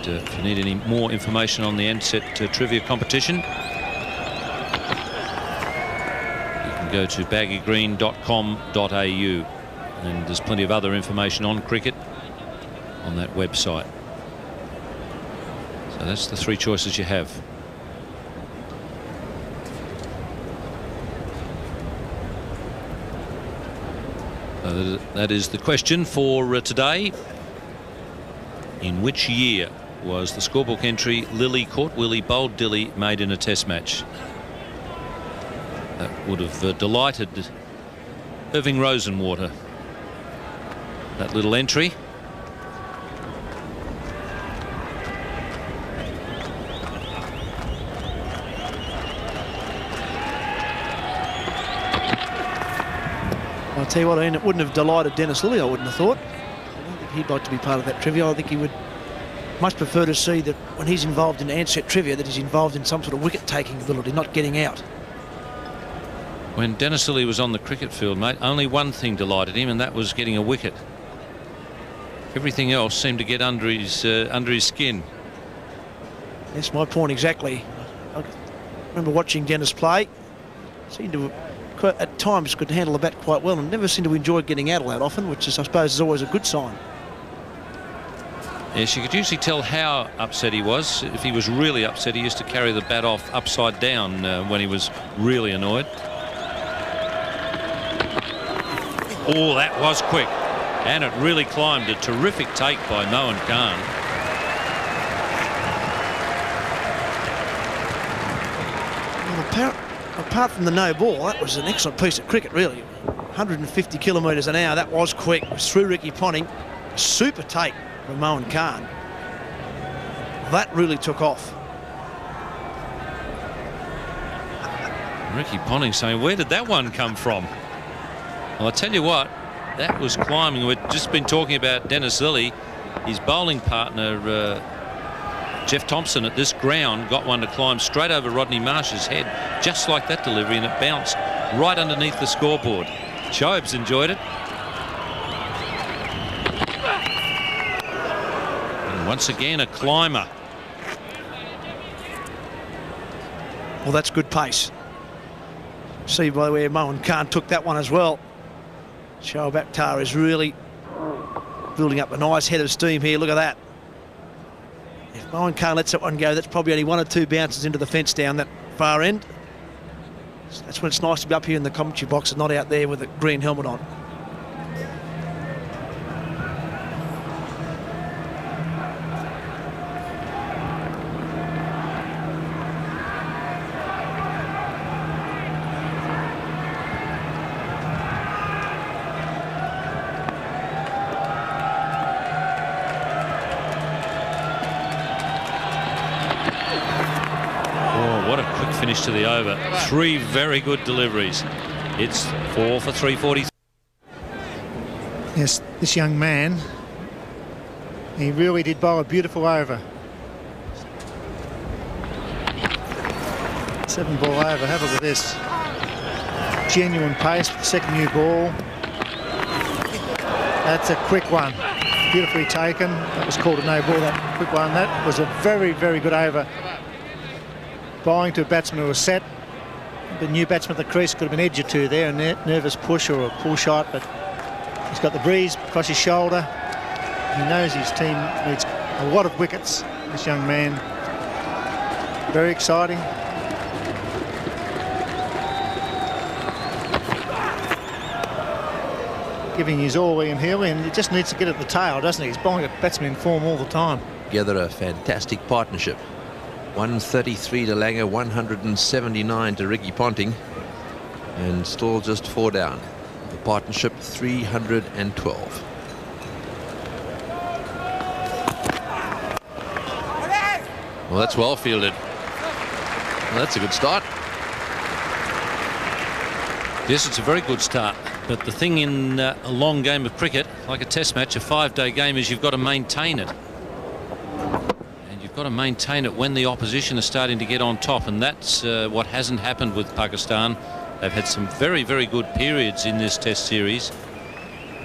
And if you need any more information on the Ansett trivia competition, you can go to baggygreen.com.au, and there's plenty of other information on cricket on that website. So that's the three choices you have. That is the question for today. In which year was the scorebook entry "Lily caught Willie, bowled Dilly" made in a test match? That would have delighted Irving Rosenwater, that little entry. I'll tell you what, Ian, it wouldn't have delighted Dennis Lilly, I wouldn't have thought. I don't think he'd like to be part of that trivia. I think he would much prefer to see that when he's involved in Ansett trivia, that he's involved in some sort of wicket-taking ability, not getting out. When Dennis Lilly was on the cricket field, mate, only one thing delighted him, and that was getting a wicket. Everything else seemed to get under his skin. That's my point exactly. I remember watching Dennis play. Seemed to at times could handle the bat quite well, and never seemed to enjoy getting out all that often, which is, I suppose, is always a good sign. Yes, you could usually tell how upset he was. If he was really upset, he used to carry the bat off upside down when he was really annoyed. Oh, that was quick, and it really climbed. A terrific take by Mohan Khan. Well, apart from the no ball, that was an excellent piece of cricket, really. 150 kilometres an hour, that was quick. It was through Rickey Ponting. Super take from Mohan Khan. That really took off. Rickey Ponting saying, where did that one come from? Well, I tell you what, that was climbing. We've just been talking about Dennis Lilly. His bowling partner, Jeff Thompson, at this ground got one to climb straight over Rodney Marsh's head, just like that delivery, and it bounced right underneath the scoreboard. Shoaib's enjoyed it. And once again, a climber. Well, that's good pace. See by the way Mohan Khan took that one as well. Shoaib Akthar is really building up a nice head of steam here. Look at that. If Mohan Khan lets that one go, that's probably only one or two bounces into the fence down that far end. So that's when it's nice to be up here in the commentary box and not out there with a green helmet on. Finish to the over. Three very good deliveries. It's 4 for 340. Yes, this young man, he really did bowl a beautiful over. 7-ball over. Have a look at this. Genuine pace with the second new ball. That's a quick one. Beautifully taken. That was called a no ball, that quick one. That was a very, very good over. Bowling to a batsman who was set. The new batsman at the crease could have been edge or two there, a nervous push or a pull shot, but he's got the breeze across his shoulder. He knows his team needs a lot of wickets, this young man. Very exciting. Giving his all Ian Healy, and he just needs to get at the tail, doesn't he? He's bowling a batsman in form all the time. Together a fantastic partnership. 133 to Langer, 179 to Rickey Ponting, and still just 4 down. The partnership 312. Well, that's well fielded. Well, that's a good start. Yes, it's a very good start. But the thing in a long game of cricket, like a test match, a 5-day game, is you've got to maintain it. Got to maintain it when the opposition are starting to get on top, and that's what hasn't happened with Pakistan. They've had some very, very good periods in this test series,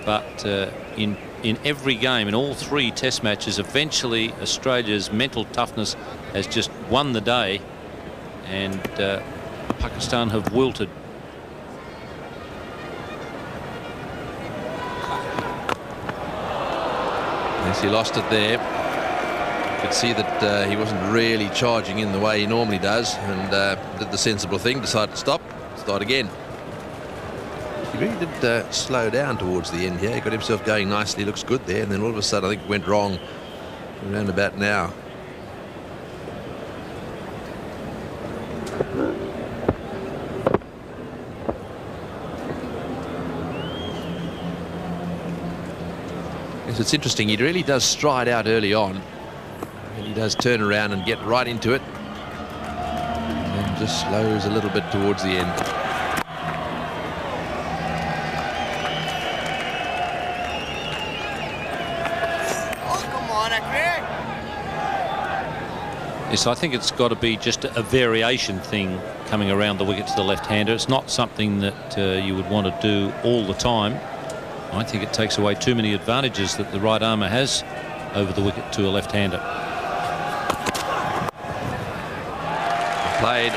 but in in every game, in all 3 test matches, eventually Australia's mental toughness has just won the day, and Pakistan have wilted. Yes, he lost it there. You could see that he wasn't really charging in the way he normally does, and did the sensible thing, decided to start again. He really did slow down towards the end here. He got himself going nicely, looks good there, and then all of a sudden I think it went wrong around about now. Yes, it's interesting. He really does stride out early on, and he does turn around and get right into it, and then just slows a little bit towards the end. Yes, I think it's got to be just a variation thing coming around the wicket to the left-hander. It's not something that you would want to do all the time. I think it takes away too many advantages that the right armer has over the wicket to a left-hander. Played.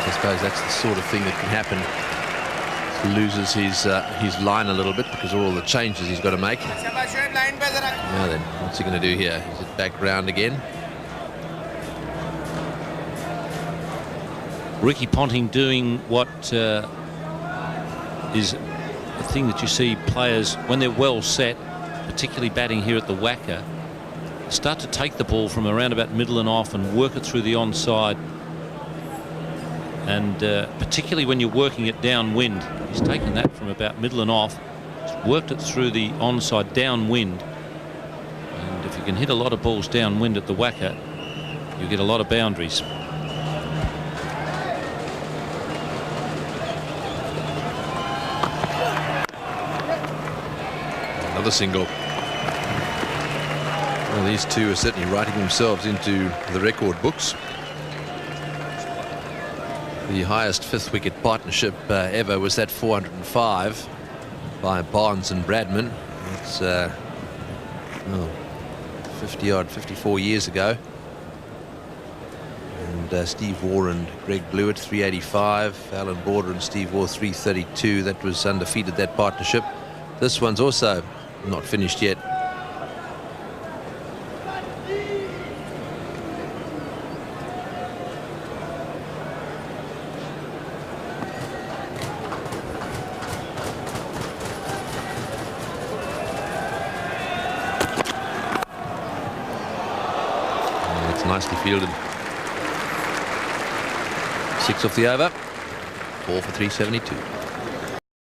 I suppose that's the sort of thing that can happen. He loses his line a little bit because of all the changes he's got to make. Now then, what's he going to do here? Is it back round again? Rickey Ponting doing what is a thing that you see players when they're well set, particularly batting here at the Wacker, start to take the ball from around about middle and off and work it through the onside. And particularly when you're working it downwind, he's taken that from about middle and off, worked it through the onside downwind. And if you can hit a lot of balls downwind at the Wacker, you get a lot of boundaries. Another single. Well, these two are certainly writing themselves into the record books. The highest 5th wicket partnership ever was that 405 by Barnes and Bradman. It's 54 years ago. And Steve Waugh and Greg Blewett 385, Alan Border and Steve Waugh 332. That was undefeated, that partnership. This one's also not finished yet. Nicely fielded. 6 off the over. 4 for 372.